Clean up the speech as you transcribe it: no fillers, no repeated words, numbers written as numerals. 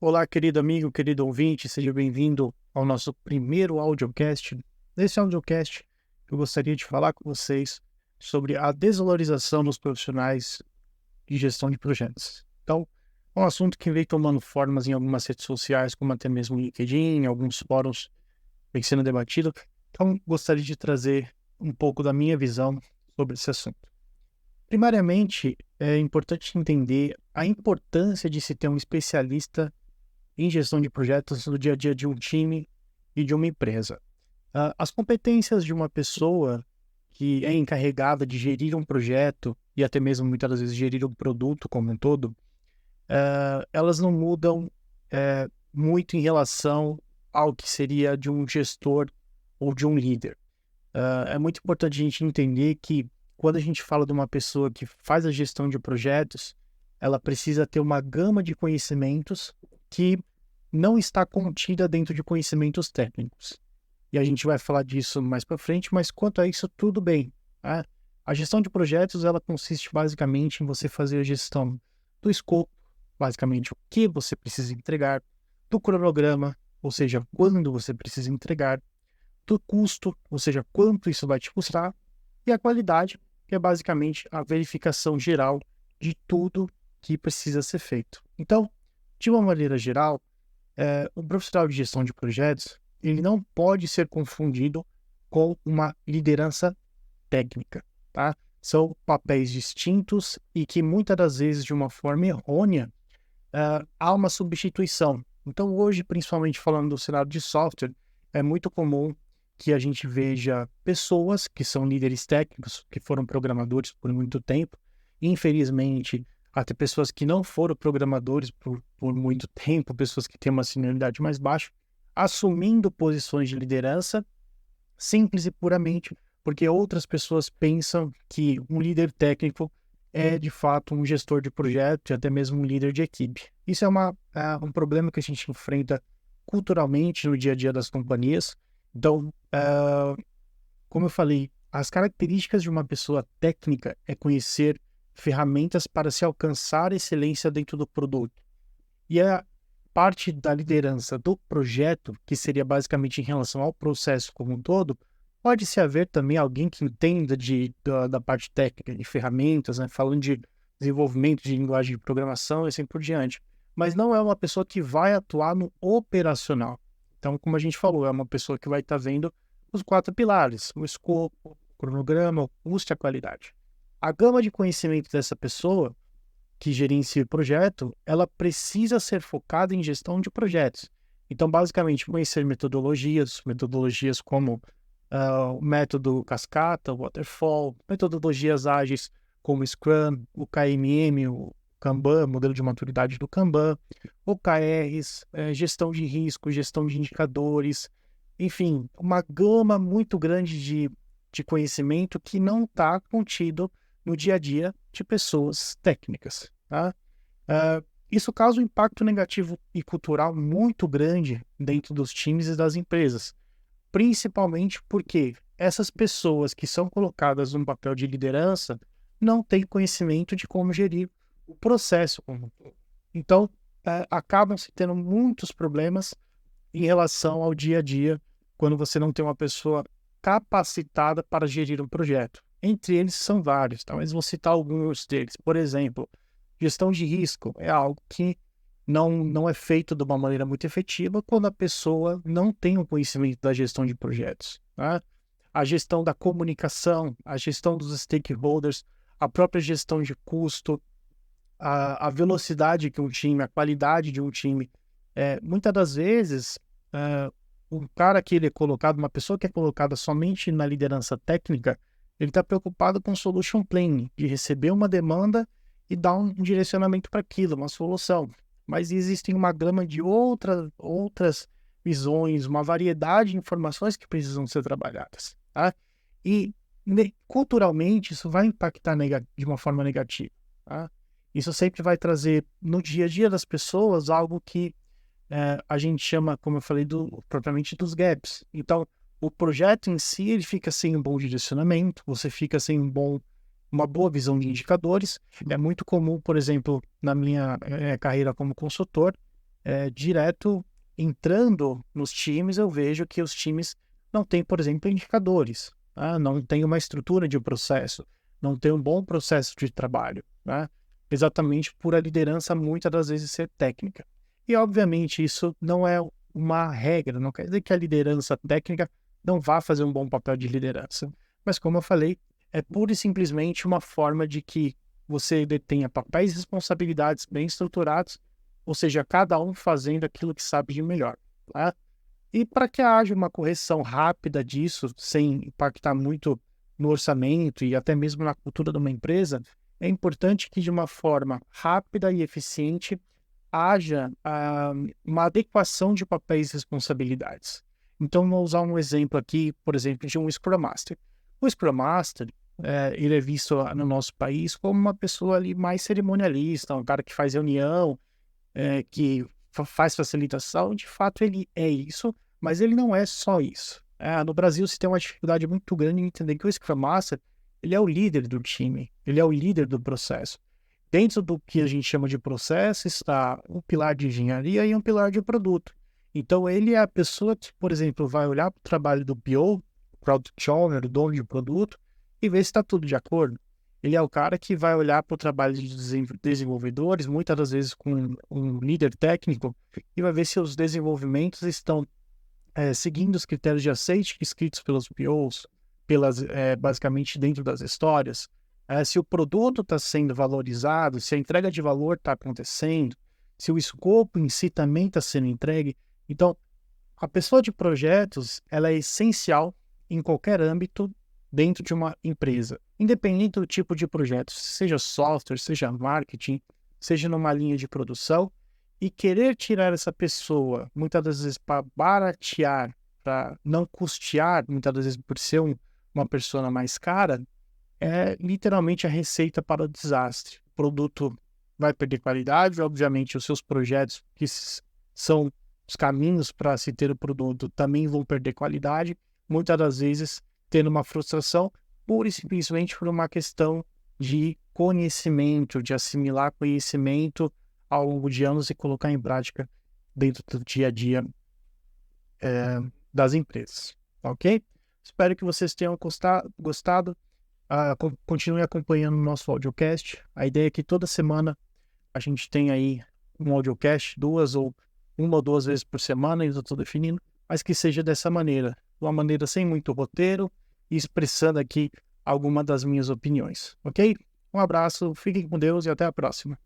Olá, querido amigo, querido ouvinte, seja bem-vindo ao nosso primeiro audiocast. Nesse audiocast, eu gostaria de falar com vocês sobre a desvalorização dos profissionais de gestão de projetos. Então, é um assunto que vem tomando formas em algumas redes sociais, como até mesmo o LinkedIn, alguns fóruns vem sendo debatido. Então, gostaria de trazer um pouco da minha visão sobre esse assunto. Primariamente, é importante entender a importância de se ter um especialista em gestão de projetos no dia a dia de um time e de uma empresa. As competências de uma pessoa que é encarregada de gerir um projeto e até mesmo muitas das vezes gerir um produto como um todo, elas não mudam muito em relação ao que seria de um gestor ou de um líder. É muito importante a gente entender que quando a gente fala de uma pessoa que faz a gestão de projetos, ela precisa ter uma gama de conhecimentos que não está contida dentro de conhecimentos técnicos. E a gente vai falar disso mais para frente, mas quanto a isso, tudo bem. Tá? A gestão de projetos, ela consiste basicamente em você fazer a gestão do escopo, basicamente o que você precisa entregar, do cronograma, ou seja, quando você precisa entregar, do custo, ou seja, quanto isso vai te custar, e a qualidade, que é basicamente a verificação geral de tudo que precisa ser feito. Então, de uma maneira geral, o profissional de gestão de projetos, ele não pode ser confundido com uma liderança técnica, tá? São papéis distintos e que muitas das vezes, de uma forma errônea, há uma substituição. Então, hoje, principalmente falando do cenário de software, é muito comum que a gente veja pessoas que são líderes técnicos, que foram programadores por muito tempo, infelizmente, até pessoas que não foram programadores por muito tempo, pessoas que têm uma senioridade mais baixa, assumindo posições de liderança, simples e puramente porque outras pessoas pensam que um líder técnico é, de fato, um gestor de projeto e até mesmo um líder de equipe. Isso é um problema que a gente enfrenta culturalmente no dia a dia das companhias. Então, como eu falei, as características de uma pessoa técnica é conhecer ferramentas para se alcançar excelência dentro do produto. E a parte da liderança do projeto, que seria basicamente em relação ao processo como um todo, pode-se haver também alguém que entenda da parte técnica, de ferramentas, né, falando de desenvolvimento de linguagem de programação e assim por diante. Mas não é uma pessoa que vai atuar no operacional. Então, como a gente falou, é uma pessoa que vai estar vendo os 4 pilares: o escopo, o cronograma, o custo e a qualidade. A gama de conhecimento dessa pessoa que gerencia o projeto, ela precisa ser focada em gestão de projetos. Então, basicamente, conhecer metodologias como o método Cascata, o Waterfall, metodologias ágeis como o Scrum, o KMM, o Kanban, modelo de maturidade do Kanban, OKRs, gestão de risco, gestão de indicadores, enfim, uma gama muito grande de conhecimento que não está contido no dia a dia de pessoas técnicas. Tá? Isso causa um impacto negativo e cultural muito grande dentro dos times e das empresas, principalmente porque essas pessoas que são colocadas no papel de liderança não têm conhecimento de como gerir o processo como um todo. Então, acabam-se tendo muitos problemas em relação ao dia a dia quando você não tem uma pessoa capacitada para gerir um projeto. Entre eles são vários, tá? Mas vou citar alguns deles. Por exemplo, gestão de risco é algo que não é feito de uma maneira muito efetiva quando a pessoa não tem o conhecimento da gestão de projetos. Tá? A gestão da comunicação, a gestão dos stakeholders, a própria gestão de custo, a velocidade que um time, a qualidade de um time. Muitas das vezes, um cara que ele é colocado, uma pessoa que é colocada somente na liderança técnica, ele está preocupado com solution planning, de receber uma demanda e dar um direcionamento para aquilo, uma solução. Mas existem uma gama de outras visões, uma variedade de informações que precisam ser trabalhadas. Tá? E culturalmente isso vai impactar de uma forma negativa. Tá? Isso sempre vai trazer no dia a dia das pessoas algo que a gente chama, como eu falei, propriamente dos gaps. Então, o projeto em si ele fica sem um bom direcionamento, você fica sem uma boa visão de indicadores. É muito comum, por exemplo, na minha carreira como consultor, direto entrando nos times, eu vejo que os times não têm, por exemplo, indicadores, tá? Não tem uma estrutura de processo, não tem um bom processo de trabalho, né? Exatamente por a liderança muitas das vezes ser técnica. E, obviamente, isso não é uma regra, não quer dizer que a liderança técnica não vá fazer um bom papel de liderança. Mas, como eu falei, é pura e simplesmente uma forma de que você detenha papéis e responsabilidades bem estruturados, ou seja, cada um fazendo aquilo que sabe de melhor, tá? E para que haja uma correção rápida disso, sem impactar muito no orçamento e até mesmo na cultura de uma empresa, é importante que de uma forma rápida e eficiente haja uma adequação de papéis e responsabilidades. Então, vou usar um exemplo aqui, por exemplo, de um Scrum Master. O Scrum Master, ele é visto no nosso país como uma pessoa ali mais cerimonialista, um cara que faz reunião, que faz facilitação. De fato, ele é isso, mas ele não é só isso. No Brasil, se tem uma dificuldade muito grande em entender que o Scrum Master, ele é o líder do time, ele é o líder do processo. Dentro do que a gente chama de processo está um pilar de engenharia e um pilar de produto. Então, ele é a pessoa que, por exemplo, vai olhar para o trabalho do PO, Product Owner, o dono de produto, e ver se está tudo de acordo. Ele é o cara que vai olhar para o trabalho de desenvolvedores, muitas das vezes com um líder técnico, e vai ver se os desenvolvimentos estão seguindo os critérios de aceite escritos pelos POs, basicamente dentro das histórias, se o produto está sendo valorizado, se a entrega de valor está acontecendo, se o escopo em si também está sendo entregue. Então, a pessoa de projetos, ela é essencial em qualquer âmbito dentro de uma empresa, independente do tipo de projeto, seja software, seja marketing, seja numa linha de produção. E querer tirar essa pessoa, muitas das vezes para baratear, para não custear, muitas das vezes por ser uma persona mais cara, é literalmente a receita para o desastre. O produto vai perder qualidade, obviamente os seus projetos, que são os caminhos para se ter o produto, também vão perder qualidade, muitas das vezes tendo uma frustração, pura e simplesmente por uma questão de conhecimento, de assimilar conhecimento ao longo de anos e colocar em prática dentro do dia a dia das empresas, ok? Espero que vocês tenham gostado. Continue acompanhando o nosso audiocast. A ideia é que toda semana a gente tenha aí um audiocast, uma ou duas vezes por semana, ainda estou definindo, mas que seja dessa maneira, de uma maneira sem muito roteiro e expressando aqui alguma das minhas opiniões, ok? Um abraço, fiquem com Deus e até a próxima.